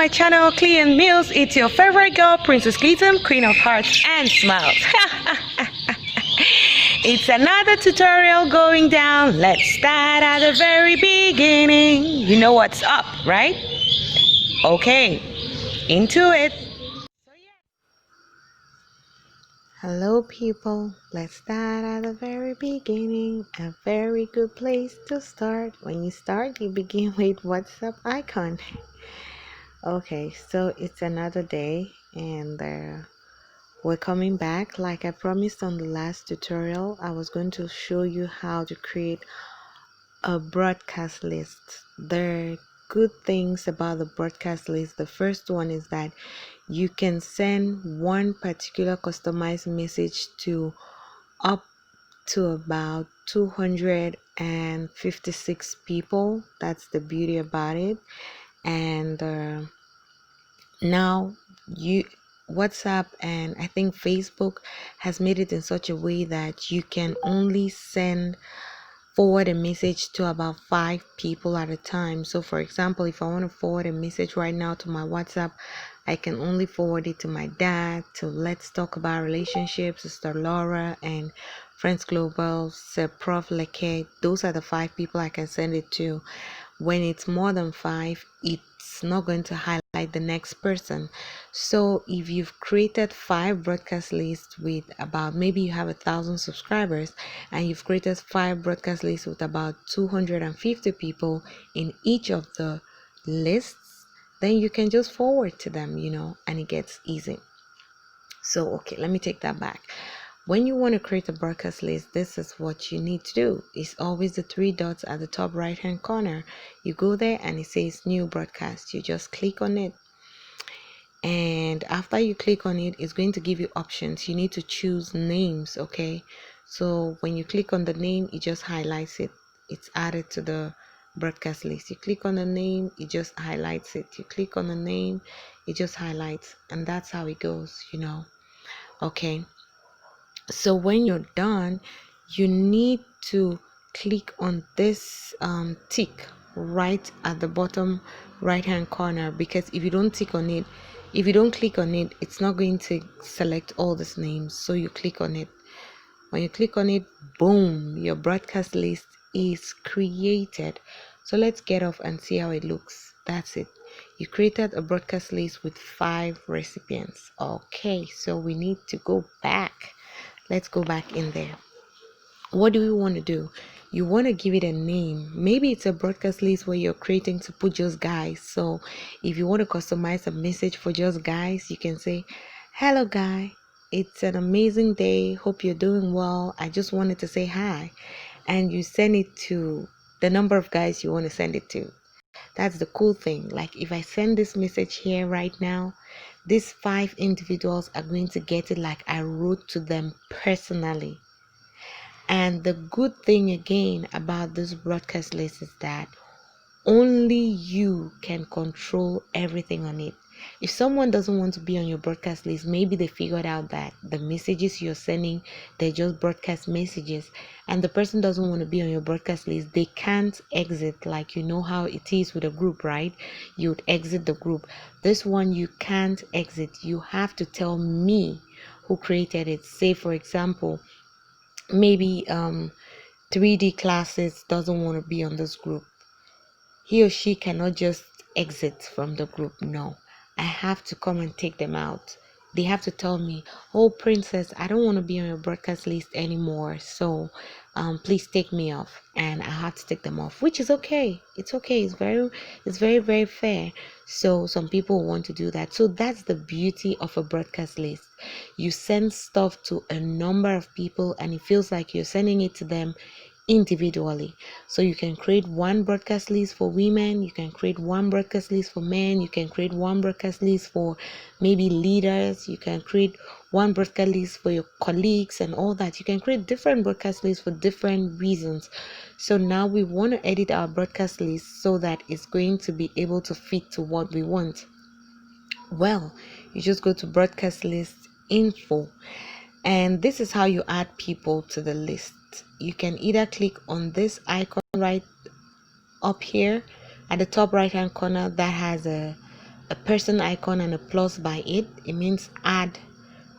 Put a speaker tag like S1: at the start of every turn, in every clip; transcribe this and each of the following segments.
S1: my channel, Clitin News. It's your favorite girl, Princess Clitin, Queen of Hearts and Smiles. It's another tutorial going down. Let's start at the very beginning. You know what's up, right? Okay, into it. Hello people, let's start at the very beginning. A very good place to start. When you start, you begin with WhatsApp icon. Okay, so it's another day and we're coming back. Like I promised on the last tutorial, I was going to show you how to create a broadcast list. There are good things about the broadcast list. The first one is that you can send one particular customized message to up to about 256 people. That's the beauty about it. And now WhatsApp and I think Facebook has made it in such a way that you can only forward a message to about 5 people at a time. So for example, if I want to forward a message right now to my WhatsApp, I can only forward it to my dad, to Let's Talk About Relationships, Sister Laura, and Friends Global, Sir Prof Leke. Those are the 5 people I can send it to. When it's more than 5, it's not going to highlight the next person. So if you've created 5 broadcast lists with about, maybe you have 1,000 subscribers and you've created 5 broadcast lists with about 250 people in each of the lists, then you can just forward to them, and it gets easy. So okay, let me take that back. When you want to create a broadcast list, this is what you need to do. It's always the 3 dots at the top right hand corner. You go there and it says new broadcast. You just click on it. And after you click on it, it's going to give you options. You need to choose names, okay? So when you click on the name, it just highlights it. It's added to the broadcast list. You click on the name, it just highlights it. You click on the name, it just highlights. And that's how it goes, Okay. So when you're done, you need to click on this tick right at the bottom right hand corner, because if you don't click on it, it's not going to select all these names. So you click on it. When you click on it, boom, your broadcast list is created. So let's get off and see how it looks. That's it. You created a broadcast list with 5 recipients. Okay, so we need to go back. Let's go back in there. What do we want to do? You want to give it a name. Maybe it's a broadcast list where you're creating to put just guys. So if you want to customize a message for just guys, you can say, hello guy, it's an amazing day. Hope you're doing well. I just wanted to say hi. And you send it to the number of guys you want to send it to. That's the cool thing. Like if I send this message here right now, these 5 individuals are going to get it like I wrote to them personally. And the good thing again about this broadcast list is that only you can control everything on it. If someone doesn't want to be on your broadcast list, maybe they figured out that the messages you're sending, they're just broadcast messages, and the person doesn't want to be on your broadcast list, they can't exit. Like, you know how it is with a group, right? You'd exit the group. This one, you can't exit. You have to tell me who created it. Say, for example, maybe 3D classes doesn't want to be on this group. He or she cannot just exit from the group. No, I have to come and take them out. They have to tell me, oh Princess, I don't want to be on your broadcast list anymore, so please take me off. And I have to take them off, which is okay. It's okay. It's very, very fair. So some people want to do that. So that's the beauty of a broadcast list. You send stuff to a number of people and it feels like you're sending it to them individually. So you can create one broadcast list for women, you can create one broadcast list for men, you can create one broadcast list for maybe leaders, you can create one broadcast list for your colleagues and all that. You can create different broadcast lists for different reasons. So now we want to edit our broadcast list so that it's going to be able to fit to what we want. Well, you just go to broadcast list info, and this is how you add people to the list. You can either click on this icon right up here at the top right hand corner that has a a person icon and a plus by it, it means add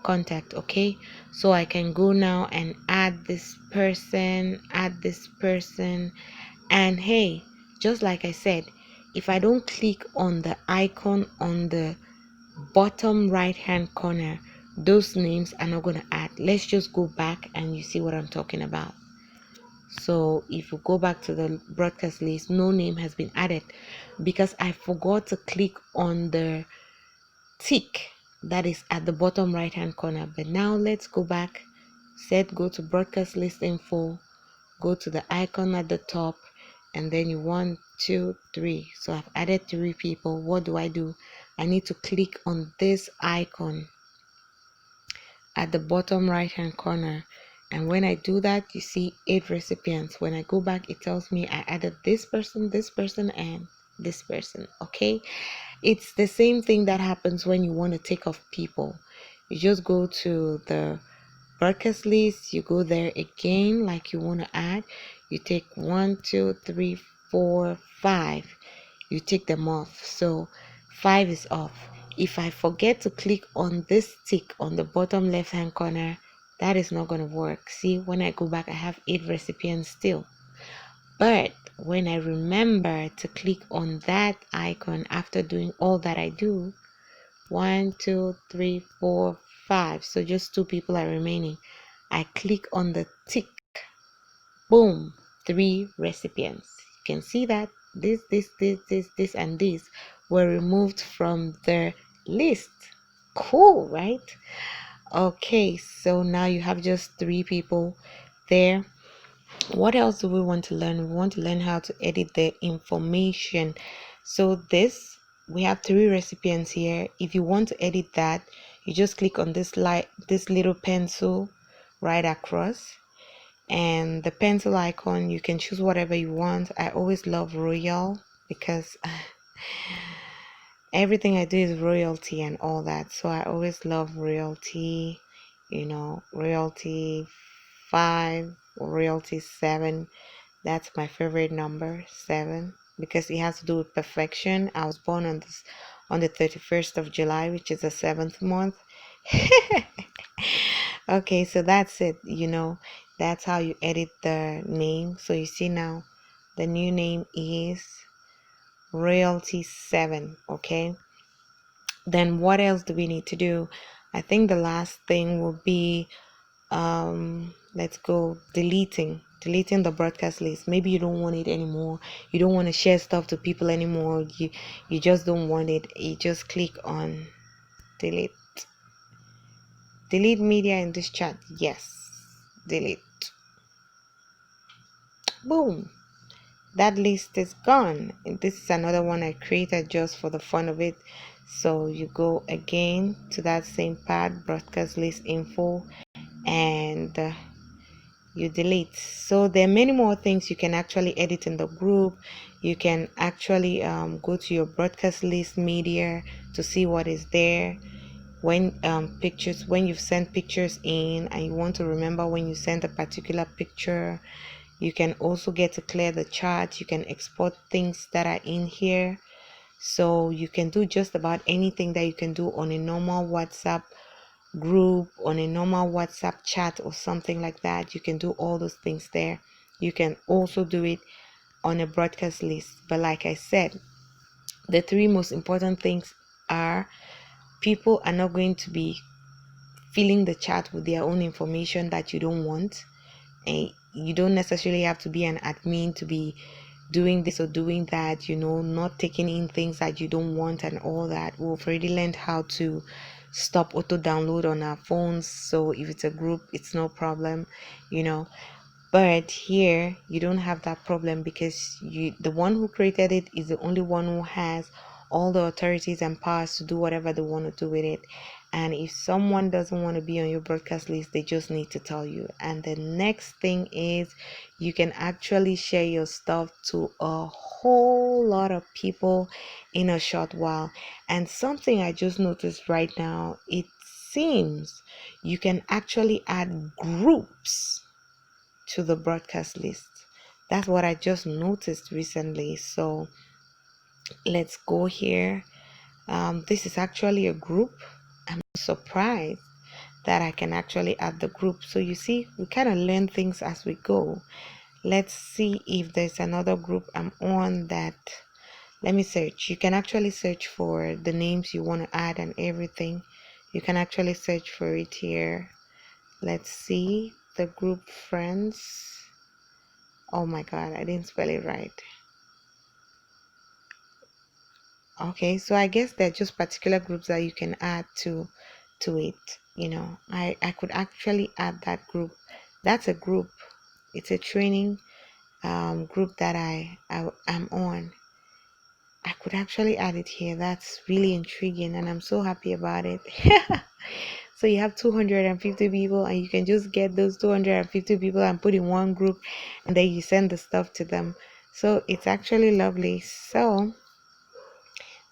S1: contact. Okay, so I can go now and add this person, and hey, just like I said, if I don't click on the icon on the bottom right hand corner, those names are not going to add. Let's just go back and you see what I'm talking about. So if you go back to the broadcast list, no name has been added because I forgot to click on the tick that is at the bottom right hand corner. But now let's go back, go to broadcast list info, go to the icon at the top, and then you 1 2 3. So I've added 3 people. What do? I need to click on this icon at the bottom right hand corner, and when I do that, you see 8 recipients. When I go back, it tells me I added this person, and this person. Okay, it's the same thing that happens when you want to take off people. You just go to the broadcast list, you go there again, like you want to add, you take 1 2 3 4 5, you take them off. So 5 is off. If I forget to click on this tick on the bottom left hand corner, that is not going to work. See, when I go back, I have 8 recipients still. But when I remember to click on that icon after doing all that I do, 1 2 3 4 5, so just 2 people are remaining, I click on the tick, boom, 3 recipients. You can see that this and this were removed from the list. Cool, right? Okay, so now you have just 3 people there. What else do we want to learn? We want to learn how to edit the information. So we have 3 recipients here. If you want to edit that, you just click on this little pencil right across, and the pencil icon, you can choose whatever you want. I always love royal because everything I do is royalty and all that, so I always love royalty, royalty 5 or royalty 7. That's my favorite number, 7, because it has to do with perfection. I was born on the 31st of July, which is the 7th month. Okay, so that's it. That's how you edit the name. So you see now, the new name is Royalty 7. Okay, then what else do we need to do? I think the last thing will be let's go deleting the broadcast list. Maybe you don't want it anymore, you don't want to share stuff to people anymore, you just don't want it. You just click on delete media in this chat. Yes, delete. Boom, that list is gone. And this is another one I created just for the fun of it. So you go again to that same part, broadcast list info, and you delete. So there are many more things you can actually edit in the group. You can actually go to your broadcast list media to see what is there. When pictures, when you've sent pictures in and you want to remember when you sent a particular picture, you can also get to clear the chart. You can export things that are in here. So you can do just about anything that you can do on a normal WhatsApp group, on a normal WhatsApp chat or something like that. You can do all those things there. You can also do it on a broadcast list. But like I said, the 3 most important things are, people are not going to be filling the chat with their own information that you don't want. And you don't necessarily have to be an admin to be doing this or doing that, not taking in things that you don't want and all that. We've already learned how to stop auto download on our phones, so if it's a group, it's no problem, you know but here you don't have that problem, because the one who created it is the only one who has all the authorities and powers to do whatever they want to do with it. And if someone doesn't want to be on your broadcast list, they just need to tell you. And the next thing is, you can actually share your stuff to a whole lot of people in a short while. And something I just noticed right now, it seems you can actually add groups to the broadcast list. That's what I just noticed recently. So let's go here This is actually a group. I'm surprised that I can actually add the group. So you see, we kind of learn things as we go. Let's see if there's another group I'm on that. Let me search. You can actually search for the names you want to add and everything. You can actually search for it here. Let's see the group friends. Oh my god, I didn't spell it right. Okay, so I guess they're just particular groups that you can add to it. You know, I could actually add that group. That's a group. It's a training group that I am on. I could actually add it here. That's really intriguing, and I'm so happy about it. So you have 250 people, and you can just get those 250 people and put in one group, and then you send the stuff to them. So it's actually lovely. So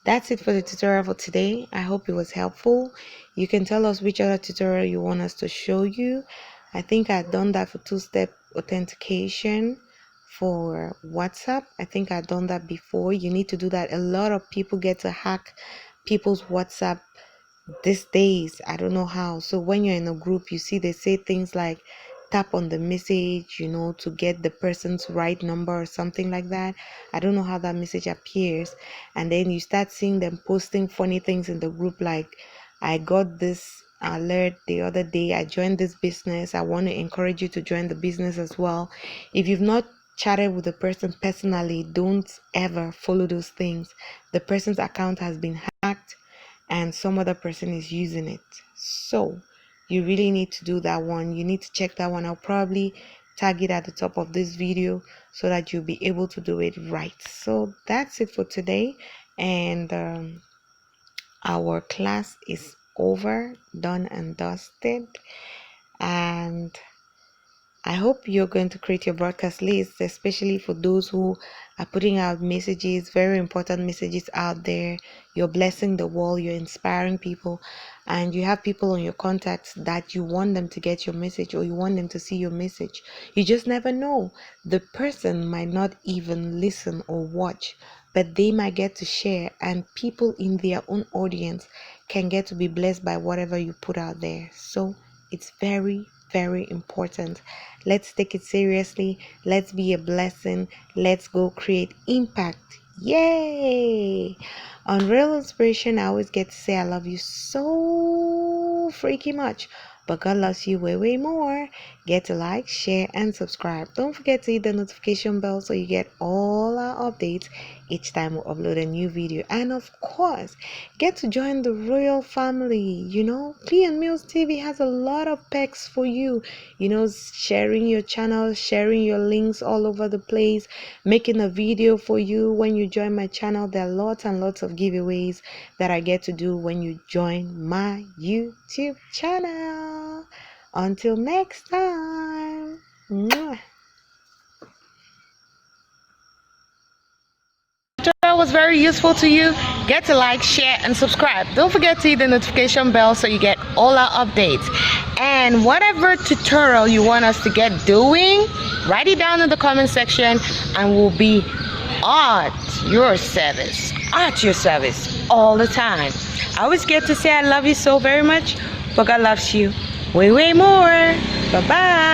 S1: that's it for the tutorial for today. I hope it was helpful. You can tell us which other tutorial you want us to show you. I think I've done that for two-step authentication for WhatsApp. I think I've done that before. You need to do that. A lot of people get to hack people's WhatsApp these days. I don't know how. So when you're in a group, you see they say things like tap on the message, you know, to get the person's right number or something like that. I don't know how that message appears. And then you start seeing them posting funny things in the group, like, I got this alert the other day, I joined this business, I want to encourage you to join the business as well. If you've not chatted with the person personally, don't ever follow those things. The person's account has been hacked and some other person is using it. So you really need to do that one. You need to check that one. I'll probably tag it at the top of this video so that you'll be able to do it right. So that's it for today, and our class is over, done and dusted. And I hope you're going to create your broadcast list, especially for those who are putting out messages, very important messages out there. You're blessing the world, you're inspiring people, and you have people on your contacts that you want them to get your message or you want them to see your message. You just never know. The person might not even listen or watch, but they might get to share, and people in their own audience can get to be blessed by whatever you put out there. So it's very, very important. Let's take it seriously. Let's be a blessing. Let's go create impact. Yay! On Real Inspiration, I always get to say I love you so freaking much, but God loves you way, way more. Get to like, share, and subscribe. Don't forget to hit the notification bell so you get all our updates each time we upload a new video. And of course, get to join the royal family. You know, Clitin TV has a lot of perks for you. You know, sharing your channel, sharing your links all over the place, making a video for you when you join my channel. There are lots and lots of giveaways that I get to do when you join my YouTube channel. Until next time. Mwah. Tutorial was very useful to you, get to like, share, and subscribe. Don't forget to hit the notification bell so you get all our updates. And whatever tutorial you want us to get doing, write it down in the comment section and we'll be at your service all the time. I always get to say I love you so very much, but God loves you way, way more. Bye-bye.